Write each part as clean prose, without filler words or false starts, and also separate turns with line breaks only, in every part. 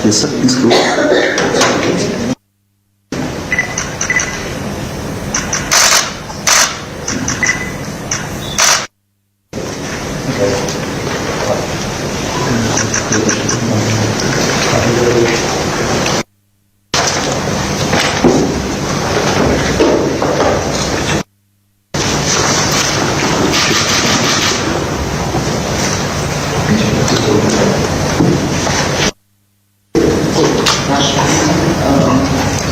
Yes, sir. Please go.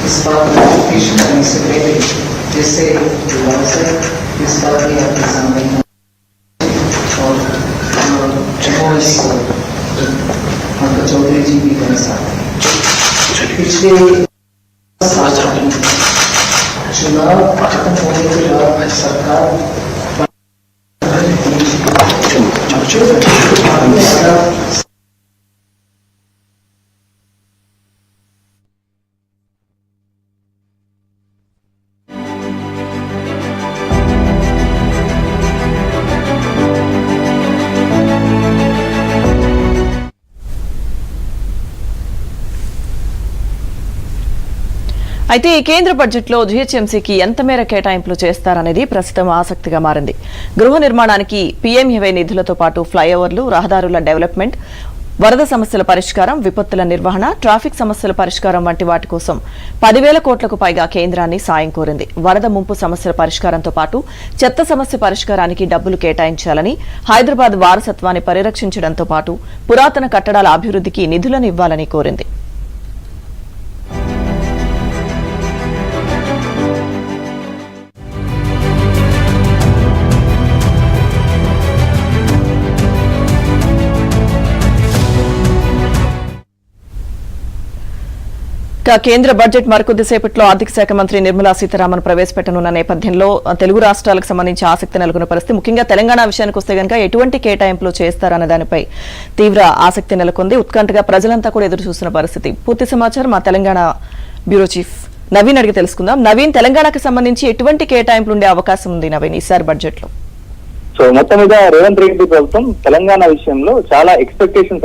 इस बार notification करने से पहले जैसे इस बार भी आप एग्जाम में और एमओएस चौधरी जी भी बन सकते पिछले चुनाव खत्म होने के बाद सरकार
అయితే ఈ కేంద్ర బడ్జెట్లో జీహెచ్ఎంసీకి ఎంత మేర కేటాయింపులు చేస్తారనేది ప్రస్తుతం ఆసక్తిగా మారింది. గృహ నిర్మాణానికి పీఎంఏవై నిధులతో పాటు ఫ్లైఓవర్లు, రహదారుల డెవలప్మెంట్, వరద సమస్యల పరిష్కారం, విపత్తుల నిర్వహణ, ట్రాఫిక్ సమస్యల పరిష్కారం వంటి వాటి కోసం 10,000 కోట్లకు పైగా కేంద్రాన్ని సాయం కోరింది. వరద ముంపు సమస్యల పరిష్కారంతో పాటు చెత్త సమస్య పరిష్కారానికి డబ్బులు కేటాయించాలని, హైదరాబాద్ వారసత్వాన్ని పరిరక్షించడంతో పాటు పురాతన కట్టడాల అభివృద్ధికి నిధులను ఇవ్వాలని కోరింది. కేంద్ర బడ్జెట్ మరికొద్దిసేపట్లో ఆర్థిక శాఖ మంత్రి నిర్మలా సీతారామన్ ప్రవేశపెట్టనున్న నేపథ్యంలో తెలుగు రాష్ట్రాలకు సంబంధించి ఆసక్తి నెలకొన్న పరిస్థితి. ముఖ్యంగా తెలంగాణ విషయానికి వస్తే గనక ఎటువంటి కేటాయింపులు చేస్తారన్న దానిపై తీవ్ర ఆసక్తి నెలకొంది. ఉత్కంఠగా ప్రజలంతా కూడా ఎదురు చూస్తున్న పరిస్థితి. పూర్తి సమాచారం మా తెలంగాణ బ్యూరో చీఫ్ నవీన్ అడిగి తెలుసుకుందాం. నవీన్, తెలంగాణకు సంబంధించి ఎటువంటి కేటాయింపులు ఉండే అవకాశం ఉంది నవీన్ ఈసారి బడ్జెట్ లో?
సో మొత్తం మీద రేవంత్ రెడ్డి ప్రభుత్వం తెలంగాణ విషయంలో చాలా ఎక్స్పెక్టేషన్స్